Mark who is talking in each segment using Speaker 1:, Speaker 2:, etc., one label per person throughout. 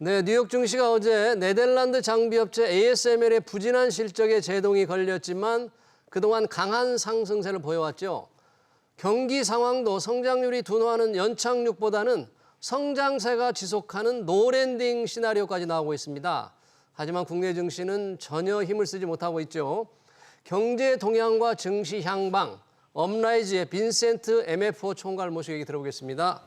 Speaker 1: 네, 뉴욕 증시가 어제 네덜란드 장비업체 ASML의 부진한 실적에 제동이 걸렸지만 그동안 강한 상승세를 보여왔죠. 경기 상황도 성장률이 둔화하는 연착륙보다는 성장세가 지속하는 노랜딩 시나리오까지 나오고 있습니다. 하지만 국내 증시는 전혀 힘을 쓰지 못하고 있죠. 경제 동향과 증시 향방, 업라이즈의 빈센트 MFO 총괄 모시고 얘기 들어보겠습니다.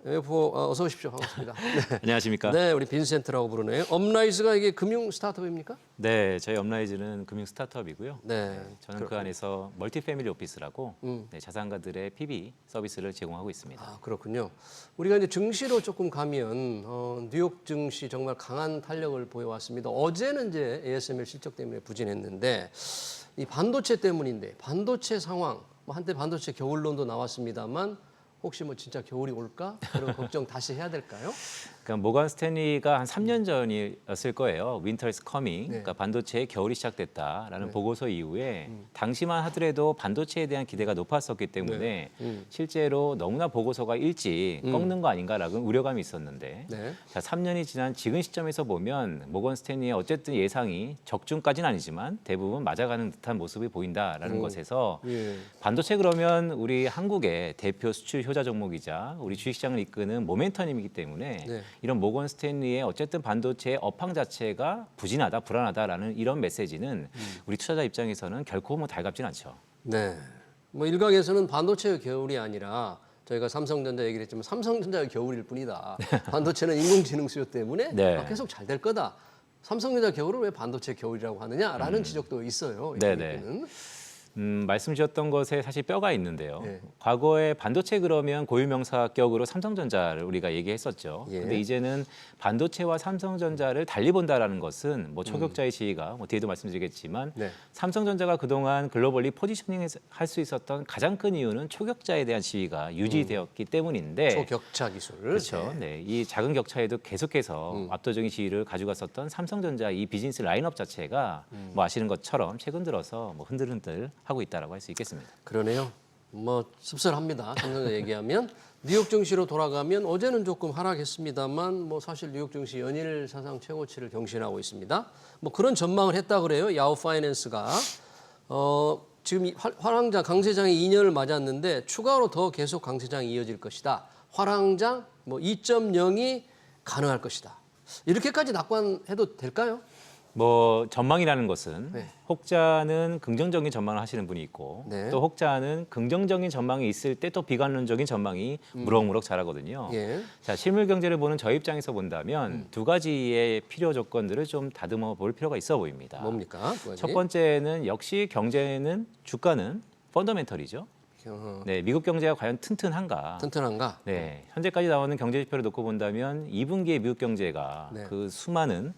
Speaker 1: MFO 어서 오십시오. 반갑습니다. 네.
Speaker 2: 안녕하십니까?
Speaker 1: 네, 우리 빈센트라고 부르네요. 업라이즈가 이게 금융 스타트업입니까?
Speaker 2: 네, 저희 업라이즈는 금융 스타트업이고요.
Speaker 1: 네.
Speaker 2: 저는 그 안에서 멀티 패밀리 오피스라고 자산가들의 PB 서비스를 제공하고 있습니다.
Speaker 1: 아, 그렇군요. 우리가 이제 증시로 조금 가면 뉴욕 증시 정말 강한 탄력을 보여왔습니다. 어제는 이제 ASML 실적 때문에 부진했는데 이 반도체 때문인데 반도체 상황, 뭐 한때 반도체 겨울론도 나왔습니다만 혹시 뭐 진짜 겨울이 올까? 그런 걱정 다시 해야 될까요?
Speaker 2: 그러니까 모건 스탠리가 한 3년 전이었을 거예요. Winter's Coming. 그러니까 반도체의 겨울이 시작됐다라는 보고서 이후에 당시만 하더라도 반도체에 대한 기대가 높았었기 때문에 실제로 너무나 보고서가 일찍 꺾는 거 아닌가라는 우려감이 있었는데
Speaker 1: 네.
Speaker 2: 자, 3년이 지난 지금 시점에서 보면 모건 스탠리의 어쨌든 예상이 적중까지는 아니지만 대부분 맞아가는 듯한 모습이 보인다라는 것에서
Speaker 1: 예.
Speaker 2: 반도체 그러면 우리 한국의 대표 수출 효자 종목이자 우리 주식시장을 이끄는 모멘텀이기 때문에
Speaker 1: 네.
Speaker 2: 이런 모건 스탠리의 어쨌든 반도체의 업황 자체가 부진하다, 불안하다라는 이런 메시지는 우리 투자자 입장에서는 결코 뭐 달갑진 않죠.
Speaker 1: 네. 뭐 일각에서는 반도체의 겨울이 아니라 저희가 삼성전자 얘기를 했지만 삼성전자의 겨울일 뿐이다. 반도체는 인공지능 수요 때문에
Speaker 2: 네.
Speaker 1: 계속 잘 될 거다. 삼성전자 겨울을 왜 반도체 겨울이라고 하느냐라는 지적도 있어요.
Speaker 2: 네네. 말씀 주셨던 것에 사실 뼈가 있는데요.
Speaker 1: 네.
Speaker 2: 과거에 반도체 그러면 고유명사격으로 삼성전자를 우리가 얘기했었죠.
Speaker 1: 예.
Speaker 2: 근데 이제는 반도체와 삼성전자를 달리 본다라는 것은 뭐 초격자의 지위가 뭐 뒤에도 말씀드리겠지만
Speaker 1: 네.
Speaker 2: 삼성전자가 그동안 글로벌리 포지셔닝 할 수 있었던 가장 큰 이유는 초격자에 대한 지위가 유지되었기 때문인데
Speaker 1: 초격차 기술.
Speaker 2: 그렇죠. 네. 이 작은 격차에도 계속해서 압도적인 지위를 가져갔었던 삼성전자 이 비즈니스 라인업 자체가 뭐 아시는 것처럼 최근 들어서 뭐 흔들흔들 하고 있다라고 할 수 있겠습니다.
Speaker 1: 그러네요. 뭐 씁쓸합니다. 삼성전자 얘기하면 뉴욕 증시로 돌아가면 어제는 조금 하락했습니다만 뭐 사실 뉴욕 증시 연일 사상 최고치를 경신하고 있습니다. 뭐 그런 전망을 했다 그래요. 야후 파이낸스가 지금 이 화랑장 강세장이 2년을 맞았는데 추가로 더 계속 강세장이 이어질 것이다. 화랑장 뭐 2.0이 가능할 것이다. 이렇게까지 낙관해도 될까요?
Speaker 2: 뭐 전망이라는 것은
Speaker 1: 네.
Speaker 2: 혹자는 긍정적인 전망을 하시는 분이 있고
Speaker 1: 네.
Speaker 2: 또 혹자는 긍정적인 전망이 있을 때 또 비관론적인 전망이 무럭무럭 자라거든요.
Speaker 1: 예.
Speaker 2: 자, 실물 경제를 보는 저희 입장에서 본다면 두 가지의 필요 조건들을 좀 다듬어 볼 필요가 있어 보입니다.
Speaker 1: 뭡니까? 두 가지?
Speaker 2: 첫 번째는 역시 경제는 주가는 펀더멘털이죠. 네, 미국 경제가 과연 튼튼한가?
Speaker 1: 튼튼한가?
Speaker 2: 네, 현재까지 나오는 경제 지표를 놓고 본다면 2분기에 미국 경제가
Speaker 1: 네.
Speaker 2: 그 수많은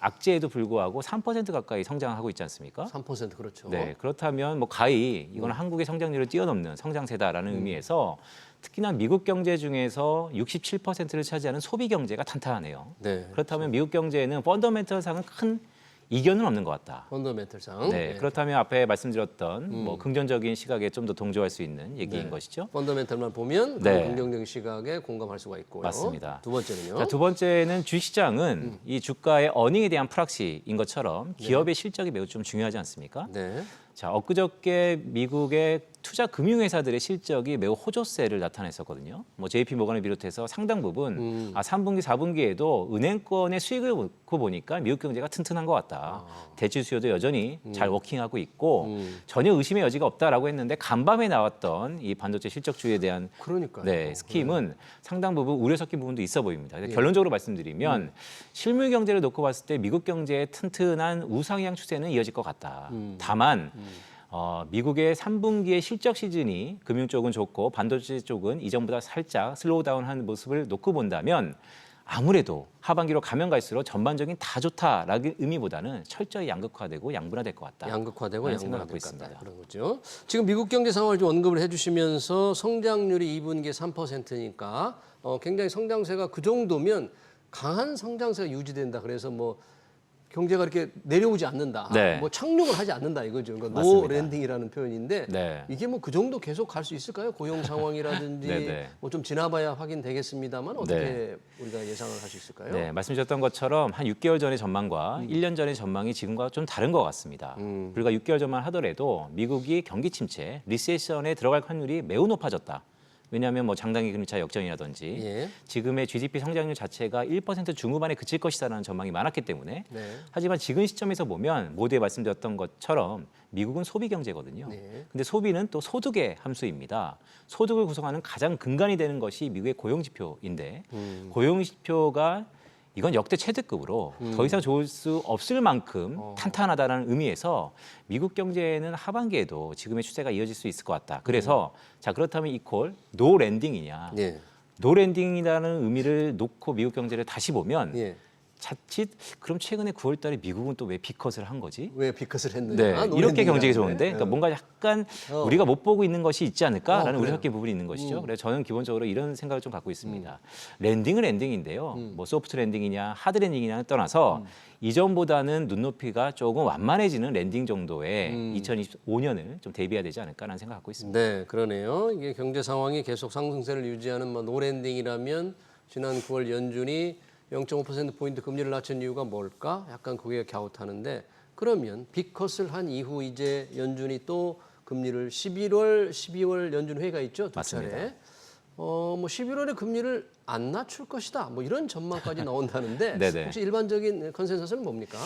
Speaker 2: 악재에도 불구하고 3% 가까이 성장하고 있지 않습니까?
Speaker 1: 3% 그렇죠.
Speaker 2: 네, 그렇다면 뭐 가히 이건 한국의 성장률을 뛰어넘는 성장세다라는 의미에서 특히나 미국 경제 중에서 67%를 차지하는 소비 경제가 탄탄하네요.
Speaker 1: 네.
Speaker 2: 그렇다면 미국 경제는 펀더멘털상은 큰 이견은 없는 것 같다.
Speaker 1: 펀더멘털상.
Speaker 2: 네, 그렇다면 앞에 말씀드렸던 뭐 긍정적인 시각에 좀 더 동조할 수 있는 얘기인
Speaker 1: 네.
Speaker 2: 것이죠.
Speaker 1: 펀더멘털만 보면
Speaker 2: 네.
Speaker 1: 그 긍정적인 시각에 공감할 수가 있고요.
Speaker 2: 맞습니다.
Speaker 1: 두 번째는요.
Speaker 2: 자, 두 번째는 주식시장은 이 주가의 어닝에 대한 프락시인 것처럼 기업의 실적이 매우 좀 중요하지 않습니까?
Speaker 1: 네.
Speaker 2: 자, 엊그저께 미국의 투자 금융회사들의 실적이 매우 호조세를 나타냈었거든요. 뭐 JP 모건을 비롯해서 상당 부분 3분기, 4분기에도 은행권의 수익을 놓고 보니까 미국 경제가 튼튼한 것 같다. 대출 수요도 여전히 잘 워킹하고 있고 전혀 의심의 여지가 없다라고 했는데 간밤에 나왔던 이 반도체 실적주에 대한
Speaker 1: 그러니까요.
Speaker 2: 네, 스킴은 상당 부분 우려 섞인 부분도 있어 보입니다. 결론적으로 말씀드리면 실물 경제를 놓고 봤을 때 미국 경제의 튼튼한 우상향 추세는 이어질 것 같다. 다만 미국의 3분기의 실적 시즌이 금융 쪽은 좋고 반도체 쪽은 이전보다 살짝 슬로우 다운하는 모습을 놓고 본다면 아무래도 하반기로 가면 갈수록 전반적인 다 좋다라는 의미보다는 철저히 양극화되고 양분화될 것 같다.
Speaker 1: 양극화되고
Speaker 2: 생각을
Speaker 1: 양분화될
Speaker 2: 갖고
Speaker 1: 것 같다.
Speaker 2: 있습니다.
Speaker 1: 그런 거죠. 지금 미국 경제 상황을 좀 언급을 해주시면서 성장률이 2분기에 3%니까 굉장히 성장세가 그 정도면 강한 성장세가 유지된다. 그래서 뭐 경제가 이렇게 내려오지 않는다.
Speaker 2: 네.
Speaker 1: 뭐 착륙을 하지 않는다 이거죠. 그러니까 노
Speaker 2: 맞습니다.
Speaker 1: 랜딩이라는 표현인데
Speaker 2: 네.
Speaker 1: 이게 뭐 그 정도 계속 갈 수 있을까요? 고용 상황이라든지
Speaker 2: 네.
Speaker 1: 뭐 좀 지나봐야 확인되겠습니다만 어떻게
Speaker 2: 네.
Speaker 1: 우리가 예상을 할 수 있을까요?
Speaker 2: 네, 말씀 주셨던 것처럼 한 6개월 전의 전망과 1년 전의 전망이 지금과 좀 다른 것 같습니다. 불과 6개월 전만 하더라도 미국이 경기 침체, 리세션에 들어갈 확률이 매우 높아졌다. 왜냐하면 뭐 장단기 금리차 역전이라든지
Speaker 1: 예.
Speaker 2: 지금의 GDP 성장률 자체가 1% 중후반에 그칠 것이다라는 전망이 많았기 때문에
Speaker 1: 네.
Speaker 2: 하지만 지금 시점에서 보면 모두에 말씀드렸던 것처럼 미국은 소비 경제거든요.
Speaker 1: 네.
Speaker 2: 근데 소비는 또 소득의 함수입니다. 소득을 구성하는 가장 근간이 되는 것이 미국의 고용 지표인데 고용 지표가 이건 역대 최대급으로 더 이상 좋을 수 없을 만큼 탄탄하다는 의미에서 미국 경제는 하반기에도 지금의 추세가 이어질 수 있을 것 같다. 그래서 자 그렇다면 이퀄 노 랜딩이냐?
Speaker 1: 예.
Speaker 2: 노 랜딩이라는 의미를 놓고 미국 경제를 다시 보면
Speaker 1: 예.
Speaker 2: 자칫 그럼 최근에 9월 달에 미국은 또 왜 B컷을 한 거지?
Speaker 1: 왜 비컷을 했느냐?
Speaker 2: 네,
Speaker 1: 노
Speaker 2: 이렇게
Speaker 1: 랜딩이라는데.
Speaker 2: 경제가 좋은데 그러니까 뭔가 약간 우리가 못 보고 있는 것이 있지 않을까라는
Speaker 1: 그래요.
Speaker 2: 우려스럽게 부분이 있는 것이죠. 그래서 저는 기본적으로 이런 생각을 좀 갖고 있습니다. 랜딩은 랜딩인데요. 뭐 소프트 랜딩이냐 하드 랜딩이냐를 떠나서 이전보다는 눈높이가 조금 완만해지는 랜딩 정도의 2025년을 좀 대비해야 되지 않을까라는 생각 갖고 있습니다.
Speaker 1: 네, 그러네요. 이게 경제 상황이 계속 상승세를 유지하는 뭐 노랜딩이라면 지난 9월 연준이 0.5%포인트 금리를 낮춘 이유가 뭘까? 약간 그게 갸웃하는데 그러면 빅컷을 한 이후 이제 연준이 또 금리를 11월, 12월 연준 회의가 있죠. 두 차례.
Speaker 2: 맞습니다.
Speaker 1: 뭐 11월에 금리를 안 낮출 것이다. 뭐 이런 전망까지 나온다는데
Speaker 2: 네네.
Speaker 1: 혹시 일반적인 컨센서스는 뭡니까?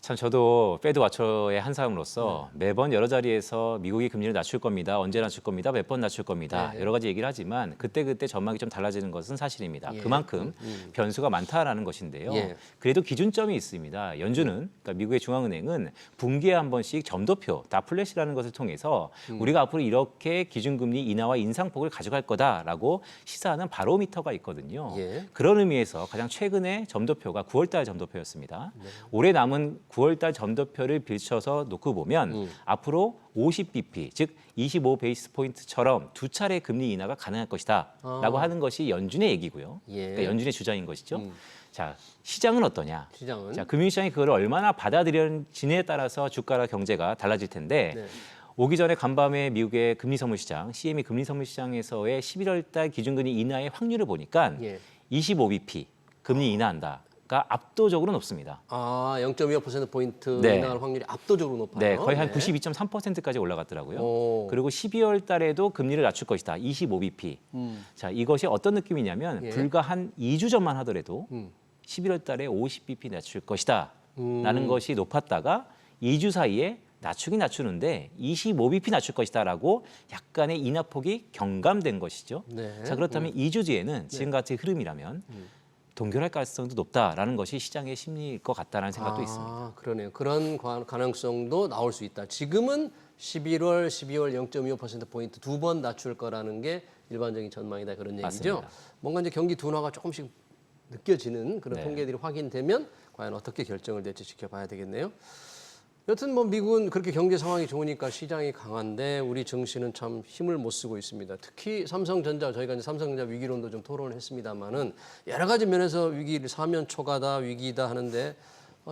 Speaker 2: 참 저도 페드 와처의 한 사람으로서 매번 여러 자리에서 미국이 금리를 낮출 겁니다. 언제 낮출 겁니다. 몇 번 낮출 겁니다.
Speaker 1: 네.
Speaker 2: 여러 가지 얘기를 하지만 그때그때 전망이 좀 달라지는 것은 사실입니다.
Speaker 1: 예.
Speaker 2: 그만큼 변수가 많다라는 것인데요.
Speaker 1: 예.
Speaker 2: 그래도 기준점이 있습니다. 연준은 그러니까 미국의 중앙은행은 분기에 한 번씩 점도표, 다플렛이라는 것을 통해서 우리가 앞으로 이렇게 기준금리 인하와 인상폭을 가져갈 거다라고 시사하는 바로미터가 있거든요.
Speaker 1: 예.
Speaker 2: 그런 의미에서 가장 최근에 점도표가 9월달 점도표였습니다. 올해 남은 9월달 점도표를 비춰서 놓고 보면 앞으로 50bp, 즉 25 베이스 포인트처럼 두 차례 금리 인하가 가능할 것이다라고 하는 것이 연준의 얘기고요.
Speaker 1: 예.
Speaker 2: 그러니까 연준의 주장인 것이죠. 자, 시장은 어떠냐?
Speaker 1: 시장은?
Speaker 2: 자, 금융시장이 그걸 얼마나 받아들이는지에 따라서 주가와 경제가 달라질 텐데
Speaker 1: 네. 오기
Speaker 2: 오기 전에 간밤에 미국의 금리 선물 시장, CME 금리 선물 시장에서의 11월 달 기준금리 인하의 확률을 보니까
Speaker 1: 예.
Speaker 2: 25bp 금리 인하한다가 압도적으로 높습니다.
Speaker 1: 0.25%포인트
Speaker 2: 네.
Speaker 1: 인하할 확률이 압도적으로 높아요.
Speaker 2: 네, 거의 한 92.3%까지 올라갔더라고요.
Speaker 1: 오.
Speaker 2: 그리고 12월 달에도 금리를 낮출 것이다. 25bp. 자, 이것이 어떤 느낌이냐면
Speaker 1: 예.
Speaker 2: 불과 한 2주 전만 하더라도
Speaker 1: 음.
Speaker 2: 11월 달에 50bp 낮출 것이다. 라는 것이 높았다가 2주 사이에 낮추긴 낮추는데 25bp 낮출 것이다라고 약간의 인하폭이 경감된 것이죠.
Speaker 1: 네.
Speaker 2: 자, 그렇다면 2주 뒤에는 지금같이 흐름이라면 동결할 가능성도 높다라는 것이 시장의 심리일 것 같다라는 생각도 있습니다.
Speaker 1: 그러네요. 그런 가능성도 나올 수 있다. 지금은 11월, 12월 0.25%포인트 두 번 낮출 거라는 게 일반적인 전망이다. 그런 얘기죠.
Speaker 2: 맞습니다.
Speaker 1: 뭔가 이제 경기 둔화가 조금씩 느껴지는 그런
Speaker 2: 네.
Speaker 1: 통계들이 확인되면 과연 어떻게 결정을 될지 지켜봐야 되겠네요. 여튼 뭐 미국은 그렇게 경제 상황이 좋으니까 시장이 강한데 우리 증시는 참 힘을 못 쓰고 있습니다. 특히 삼성전자 저희가 이제 삼성전자 위기론도 좀 토론을 했습니다만은 여러 가지 면에서 위기를 사면 초과다 위기다 하는데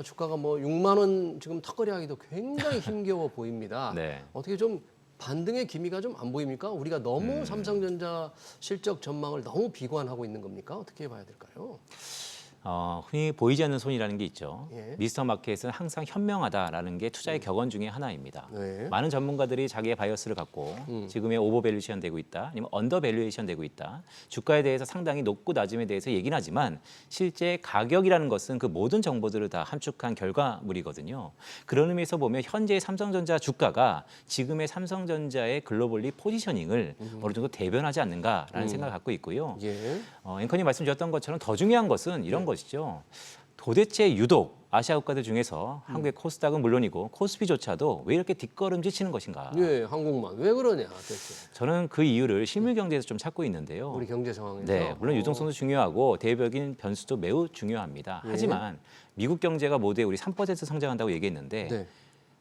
Speaker 1: 주가가 뭐 6만 원 지금 턱걸이하기도 굉장히 힘겨워 보입니다.
Speaker 2: 네.
Speaker 1: 어떻게 좀 반등의 기미가 좀 안 보입니까? 우리가 너무 삼성전자 실적 전망을 너무 비관하고 있는 겁니까? 어떻게 봐야 될까요?
Speaker 2: 흔히 보이지 않는 손이라는 게 있죠.
Speaker 1: 예.
Speaker 2: 미스터 마켓은 항상 현명하다라는 게 투자의 격언 중에 하나입니다.
Speaker 1: 네.
Speaker 2: 많은 전문가들이 자기의 바이어스를 갖고 지금의 오버밸류에이션 되고 있다, 아니면 언더밸류에이션 되고 있다. 주가에 대해서 상당히 높고 낮음에 대해서 얘기는 하지만 실제 가격이라는 것은 그 모든 정보들을 다 함축한 결과물이거든요. 그런 의미에서 보면 현재의 삼성전자 주가가 지금의 삼성전자의 글로벌리 포지셔닝을 어느 정도 대변하지 않는가라는 생각을 갖고 있고요.
Speaker 1: 예.
Speaker 2: 앵커님 말씀 주셨던 것처럼 더 중요한 것은 이런 것이죠. 도대체 유독 아시아 국가들 중에서 한국의 코스닥은 물론이고 코스피조차도 왜 이렇게 뒷걸음질 치는 것인가.
Speaker 1: 예, 한국만 왜 그러냐 대체
Speaker 2: 저는 그 이유를 실물 경제에서 좀 찾고 있는데요.
Speaker 1: 우리 경제 상황에서.
Speaker 2: 네, 물론 유동성도 중요하고 대외적인 변수도 매우 중요합니다.
Speaker 1: 예.
Speaker 2: 하지만 미국 경제가 모두에 우리 3% 성장한다고 얘기했는데
Speaker 1: 네.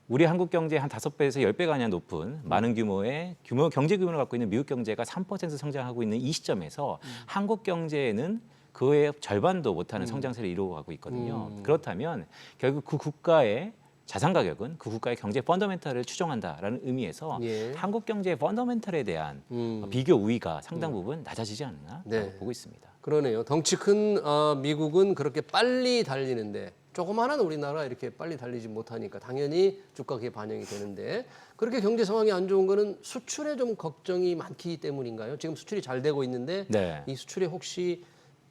Speaker 2: 우리 한국 경제 한 5배에서 10배가 아니라 높은 많은 규모의 경제 규모를 갖고 있는 미국 경제가 3% 성장하고 있는 이 시점에서 한국 경제에는 그 그의 절반도 못하는 성장세를 이루고 가고 있거든요. 그렇다면 결국 그 국가의 자산 가격은 그 국가의 경제 펀더멘털을 추정한다라는 의미에서
Speaker 1: 예.
Speaker 2: 한국 경제의 펀더멘털에 대한 비교 우위가 상당 부분 낮아지지 않나
Speaker 1: 네.
Speaker 2: 보고 있습니다.
Speaker 1: 그러네요. 덩치 큰 미국은 그렇게 빨리 달리는데 조그마한 우리나라 이렇게 빨리 달리지 못하니까 당연히 주가에 반영이 되는데 그렇게 경제 상황이 안 좋은 거는 수출에 좀 걱정이 많기 때문인가요? 지금 수출이 잘 되고 있는데
Speaker 2: 네.
Speaker 1: 이 수출에 혹시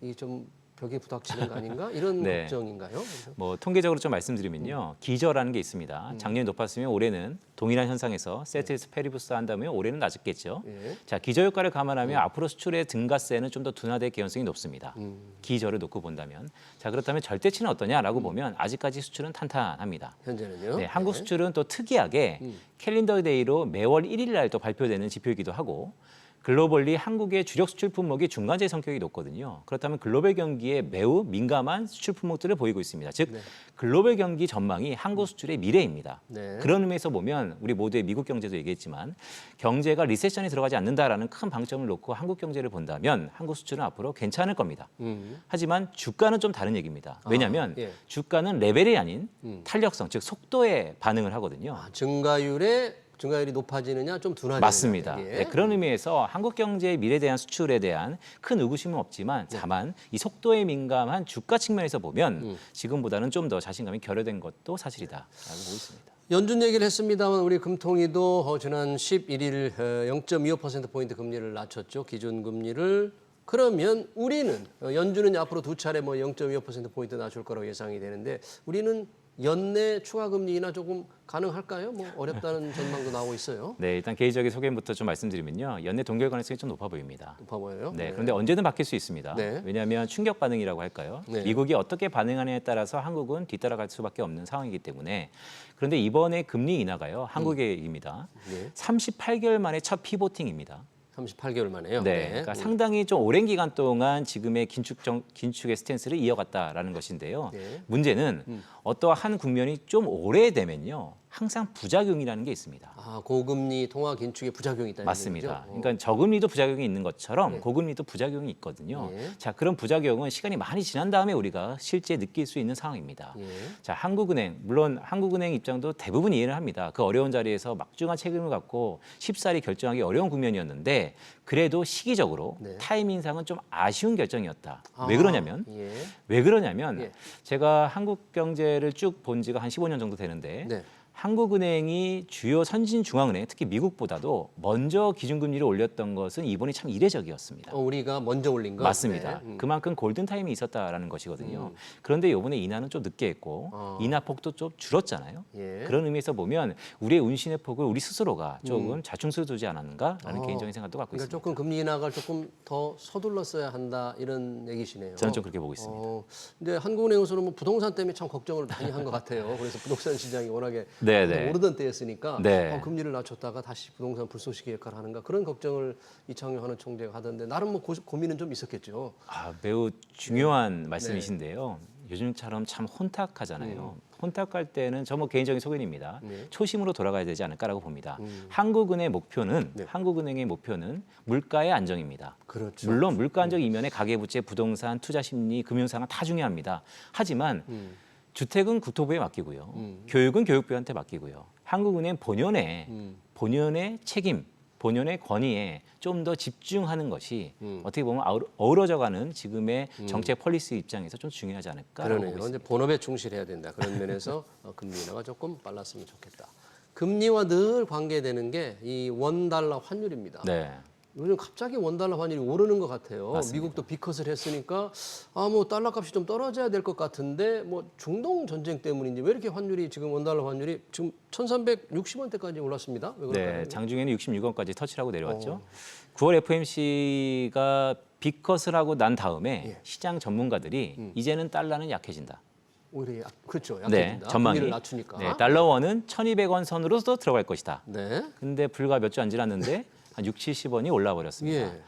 Speaker 1: 이 좀 벽에 부닥치는 거 아닌가? 이런
Speaker 2: 네.
Speaker 1: 걱정인가요?
Speaker 2: 뭐 통계적으로 좀 말씀드리면요, 기저라는 게 있습니다. 작년에 높았으면 올해는 동일한 현상에서 세트리스 페리부스 한다면 올해는 낮았겠죠.
Speaker 1: 예.
Speaker 2: 자, 기저 효과를 감안하면 앞으로 수출의 증가세는 좀 더 둔화될 개연성이 높습니다. 기저를 놓고 본다면, 자 그렇다면 절대치는 어떠냐라고 보면 아직까지 수출은 탄탄합니다.
Speaker 1: 현재는요?
Speaker 2: 네, 한국 수출은 또 특이하게 캘린더 데이로 매월 1일 날 또 발표되는 지표이기도 하고. 글로벌리 한국의 주력 수출 품목이 중간재 성격이 높거든요. 그렇다면 글로벌 경기에 매우 민감한 수출 품목들을 보이고 있습니다. 즉 글로벌 경기 전망이 한국 수출의 미래입니다.
Speaker 1: 네.
Speaker 2: 그런 의미에서 보면 우리 모두의 미국 경제도 얘기했지만 경제가 리세션에 들어가지 않는다라는 큰 방점을 놓고 한국 경제를 본다면 한국 수출은 앞으로 괜찮을 겁니다. 하지만 주가는 좀 다른 얘기입니다. 왜냐하면
Speaker 1: 예.
Speaker 2: 주가는 레벨이 아닌 탄력성, 즉 속도에 반응을 하거든요.
Speaker 1: 증가율이 높아지느냐 좀 둔화되느냐.
Speaker 2: 맞습니다.
Speaker 1: 이게.
Speaker 2: 네, 그런 의미에서 한국 경제의 미래에 대한 수출에 대한 큰 의구심은 없지만 다만 이 속도에 민감한 주가 측면에서 보면 지금보다는 좀 더 자신감이 결여된 것도 사실이다라고 보고 있습니다.
Speaker 1: 연준 얘기를 했습니다만 우리 금통위도 지난 11일 0.25%포인트 금리를 낮췄죠. 기준금리를. 그러면 우리는 연준은 앞으로 두 차례 0.25%포인트 낮출 거라고 예상이 되는데 우리는 연내 추가 금리 인하 조금 가능할까요? 어렵다는 전망도 나오고 있어요.
Speaker 2: 네, 일단 개인적인 소견부터 좀 말씀드리면요. 연내 동결 가능성이 좀 높아 보입니다.
Speaker 1: 높아 보여요.
Speaker 2: 네, 그런데 언제든 바뀔 수 있습니다.
Speaker 1: 네.
Speaker 2: 왜냐하면 충격 반응이라고 할까요?
Speaker 1: 네.
Speaker 2: 미국이 어떻게 반응하느냐에 따라서 한국은 뒤따라갈 수밖에 없는 상황이기 때문에 그런데 이번에 금리 인하가요. 한국의 얘기입니다.
Speaker 1: 네.
Speaker 2: 38개월 만에 첫 피보팅입니다.
Speaker 1: 38개월 만에요.
Speaker 2: 네, 그러니까 상당히 좀 오랜 기간 동안 지금의 긴축의 스탠스를 이어갔다라는 것인데요.
Speaker 1: 네.
Speaker 2: 문제는 어떠한 국면이 좀 오래되면요. 항상 부작용이라는 게 있습니다.
Speaker 1: 고금리 통화 긴축의 부작용이 있다는
Speaker 2: 맞습니다.
Speaker 1: 얘기죠?
Speaker 2: 그러니까 저금리도 부작용이 있는 것처럼 고금리도 부작용이 있거든요.
Speaker 1: 예.
Speaker 2: 자, 그런 부작용은 시간이 많이 지난 다음에 우리가 실제 느낄 수 있는 상황입니다.
Speaker 1: 예.
Speaker 2: 자, 한국은행 물론 한국은행 입장도 대부분 이해를 합니다. 그 어려운 자리에서 막중한 책임을 갖고 쉽사리 결정하기 어려운 국면이었는데 그래도 시기적으로
Speaker 1: 네.
Speaker 2: 타이밍상은 좀 아쉬운 결정이었다. 왜 그러냐면
Speaker 1: 예.
Speaker 2: 왜 그러냐면
Speaker 1: 예.
Speaker 2: 제가 한국 경제를 쭉 본 지가 한 15년 정도 되는데
Speaker 1: 네.
Speaker 2: 한국은행이 주요 선진 중앙은행, 특히 미국보다도 먼저 기준금리를 올렸던 것은 이번이 참 이례적이었습니다.
Speaker 1: 우리가 먼저 올린 거?
Speaker 2: 맞습니다.
Speaker 1: 네.
Speaker 2: 그만큼 골든타임이 있었다라는 것이거든요. 그런데 이번에 인하는 좀 늦게 했고 인하 폭도 좀 줄었잖아요.
Speaker 1: 예.
Speaker 2: 그런 의미에서 보면 우리의 운신의 폭을 우리 스스로가 조금 자충수를 두지 않았는가라는 개인적인 생각도 갖고
Speaker 1: 그러니까
Speaker 2: 있습니다.
Speaker 1: 조금 금리 인하가 조금 더 서둘렀어야 한다 이런 얘기시네요.
Speaker 2: 저는 좀 그렇게 보고 있습니다.
Speaker 1: 근데 한국은행에서는 부동산 때문에 참 걱정을 많이 한 것 같아요. 그래서 부동산 시장이 워낙에
Speaker 2: 네.
Speaker 1: 오르던 때였으니까
Speaker 2: 네.
Speaker 1: 금리를 낮췄다가 다시 부동산 불쏘시개 역할을 하는가 그런 걱정을 이창용 하는 총재가 하던데 나름 고민은 좀 있었겠죠.
Speaker 2: 매우 중요한 말씀이신데요. 요즘처럼 참 혼탁하잖아요. 혼탁할 때는 저 개인적인 소견입니다.
Speaker 1: 네.
Speaker 2: 초심으로 돌아가야 되지 않을까라고 봅니다. 한국은행의 목표는 물가의 안정입니다.
Speaker 1: 그렇죠.
Speaker 2: 물론 물가 안정 이면에 가계부채, 부동산, 투자 심리, 금융상황 다 중요합니다. 하지만 주택은 국토부에 맡기고요. 교육은 교육부한테 맡기고요. 한국은행 본연의 책임, 본연의 권위에 좀 더 집중하는 것이 어떻게 보면 어우러져가는 지금의 정책 폴리시 입장에서 좀 중요하지 않을까라고 보고
Speaker 1: 그러네요.
Speaker 2: 있습니다.
Speaker 1: 이제 본업에 충실해야 된다. 그런 면에서 금리 인하가 조금 빨랐으면 좋겠다. 금리와 늘 관계되는 게 이 원달러 환율입니다.
Speaker 2: 네.
Speaker 1: 요즘 갑자기 원달러 환율이 오르는 것 같아요.
Speaker 2: 맞습니다.
Speaker 1: 미국도 비컷을 했으니까 달러 값이 좀 떨어져야 될 것 같은데 중동 전쟁 때문인지 왜 이렇게 환율이 지금 원달러 환율이 지금 1,360원대까지 올랐습니다. 왜 그럴까요?
Speaker 2: 네, 장중에는 66원까지 터치하고 내려왔죠. 9월 FOMC가 비컷을 하고 난 다음에 시장 전문가들이 이제는 달러는 약해진다.
Speaker 1: 오히려 그렇죠.
Speaker 2: 네,
Speaker 1: 약해진다.
Speaker 2: 전망이
Speaker 1: 금리를 낮추니까.
Speaker 2: 네, 달러 원은 1,200원 선으로도 들어갈 것이다.
Speaker 1: 네.
Speaker 2: 근데 불과 몇 주 안 지났는데 한 6, 70원이 올라 버렸습니다.
Speaker 1: 예.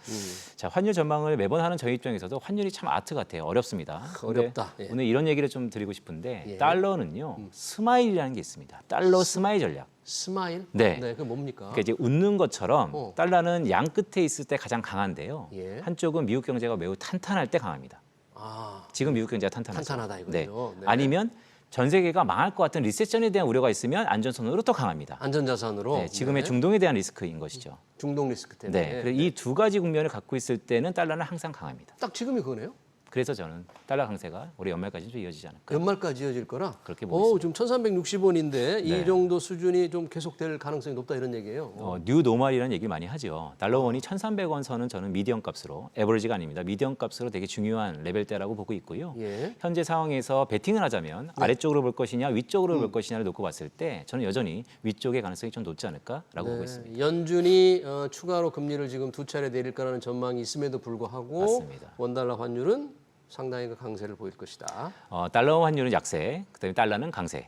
Speaker 2: 자, 환율 전망을 매번 하는 저희 입장에서도 환율이 참 아트 같아요. 어렵습니다. 근데
Speaker 1: 어렵다. 예.
Speaker 2: 오늘 이런 얘기를 좀 드리고 싶은데
Speaker 1: 예.
Speaker 2: 달러는요. 스마일이라는 게 있습니다. 달러 스마일 전략.
Speaker 1: 스마일?
Speaker 2: 네.
Speaker 1: 그게 뭡니까?
Speaker 2: 그러니까 이제 웃는 것처럼 달러는 양 끝에 있을 때 가장 강한데요.
Speaker 1: 예.
Speaker 2: 한쪽은 미국 경제가 매우 탄탄할 때 강합니다.
Speaker 1: 아,
Speaker 2: 지금 미국 경제가 탄탄하죠.
Speaker 1: 탄탄하다 이거죠.
Speaker 2: 네.
Speaker 1: 네.
Speaker 2: 아니면 전 세계가 망할 것 같은 리세션에 대한 우려가 있으면 안전선으로 더 강합니다.
Speaker 1: 안전자산으로
Speaker 2: 네, 지금의
Speaker 1: 네.
Speaker 2: 중동에 대한 리스크인 것이죠.
Speaker 1: 중동 리스크 때문에.
Speaker 2: 네, 그래서 이 두 가지 국면을 갖고 있을 때는 달러는 항상 강합니다.
Speaker 1: 딱 지금이 그거네요.
Speaker 2: 그래서 저는 달러 강세가 올해 연말까지 좀 이어지지 않을까.
Speaker 1: 연말까지 이어질 거라.
Speaker 2: 그렇게 보고
Speaker 1: 지금 1,360원인데 이
Speaker 2: 네.
Speaker 1: 정도 수준이 좀 계속될 가능성이 높다 이런 얘기예요.
Speaker 2: 뉴 노멀이라는 얘기를 많이 하죠. 달러원이 1,300원 선은 저는 미디엄 값으로, 에버리지가 아닙니다. 미디엄 값으로 되게 중요한 레벨대라고 보고 있고요.
Speaker 1: 예.
Speaker 2: 현재 상황에서 베팅을 하자면 아래쪽으로 볼 것이냐 위쪽으로 볼 것이냐를 놓고 봤을 때 저는 여전히 위쪽의 가능성이 좀 높지 않을까라고 보고 있습니다.
Speaker 1: 연준이 추가로 금리를 지금 두 차례 내릴 거라는 전망이 있음에도 불구하고
Speaker 2: 맞습니다.
Speaker 1: 원달러 환율은 상당히 그 강세를 보일 것이다.
Speaker 2: 달러 환율은 약세, 그다음에 달러는 강세.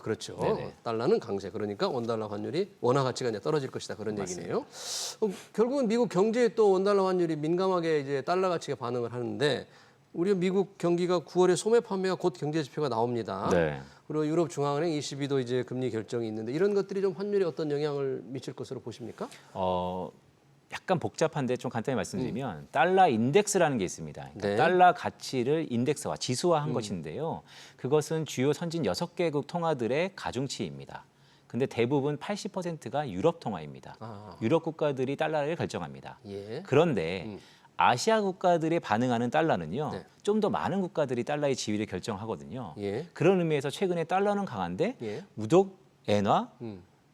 Speaker 1: 그렇죠.
Speaker 2: 네네.
Speaker 1: 달러는 강세. 그러니까 원달러 환율이 원화 가치가 이제 떨어질 것이다 그런 얘기네요. 결국은 미국 경제에 또 원달러 환율이 민감하게 이제 달러 가치가 반응을 하는데 우리 미국 경기가 9월에 소매 판매가 곧 경제 지표가 나옵니다.
Speaker 2: 네.
Speaker 1: 그리고 유럽 중앙은행 ECB도 이제 금리 결정이 있는데 이런 것들이 좀 환율에 어떤 영향을 미칠 것으로 보십니까?
Speaker 2: 약간 복잡한데 좀 간단히 말씀드리면 달러 인덱스라는 게 있습니다. 그러니까
Speaker 1: 네.
Speaker 2: 달러 가치를 인덱스화, 지수화한 것인데요. 그것은 주요 선진 6개국 통화들의 가중치입니다. 근데 대부분 80%가 유럽 통화입니다. 유럽 국가들이 달러를 결정합니다.
Speaker 1: 예.
Speaker 2: 그런데 아시아 국가들이 반응하는 달러는요.
Speaker 1: 네.
Speaker 2: 좀 더 많은 국가들이 달러의 지위를 결정하거든요.
Speaker 1: 예.
Speaker 2: 그런 의미에서 최근에 달러는 강한데
Speaker 1: 예.
Speaker 2: 무역 엔화,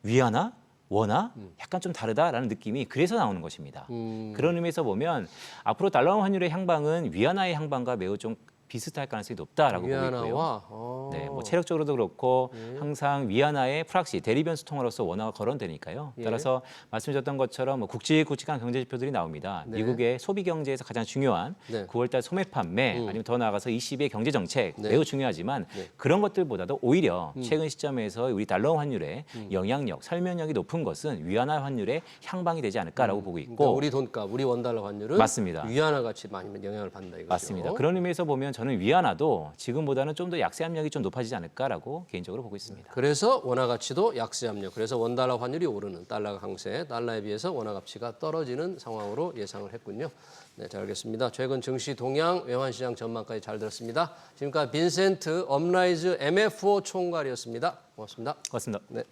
Speaker 2: 위안화, 원화 약간 좀 다르다라는 느낌이 그래서 나오는 것입니다. 그런 의미에서 보면 앞으로 달러 환율의 향방은 위안화의 향방과 매우 좀 비슷할 가능성이 높다라고 보고 있고요.
Speaker 1: 위안화와
Speaker 2: 네, 뭐 체력적으로도 그렇고 항상 위안화의 프락시 대리변수 통화로서 원화가 거론되니까요.
Speaker 1: 예.
Speaker 2: 따라서 말씀드렸던 것처럼 뭐 굵직굵직한 경제 지표들이 나옵니다.
Speaker 1: 네.
Speaker 2: 미국의 소비 경제에서 가장 중요한
Speaker 1: 네.
Speaker 2: 9월달 소매 판매 아니면 더 나아가서 ECB의 경제 정책
Speaker 1: 네.
Speaker 2: 매우 중요하지만
Speaker 1: 네.
Speaker 2: 그런 것들보다도 오히려 최근 시점에서 우리 달러 환율의 영향력, 설명력이 높은 것은 위안화 환율의 향방이 되지 않을까라고 보고 있고
Speaker 1: 그러니까 우리 돈값, 우리 원달러 환율은
Speaker 2: 맞습니다.
Speaker 1: 위안화 같이 많이 영향을 받는다 이거죠.
Speaker 2: 맞습니다. 그런 의미에서 보면 저는 위안화도 지금보다는 좀 더 약세 압력이 좀 높아지지 않을까라고 개인적으로 보고 있습니다.
Speaker 1: 그래서 원화 가치도 약세 압력. 그래서 원달러 환율이 오르는 달러가 강세, 달러에 비해서 원화 가치가 떨어지는 상황으로 예상을 했군요. 네, 잘 알겠습니다. 최근 증시 동향, 외환시장 전망까지 잘 들었습니다. 지금까지 빈센트 업라이즈 MFO 총괄이었습니다. 고맙습니다.
Speaker 2: 고맙습니다.
Speaker 1: 네.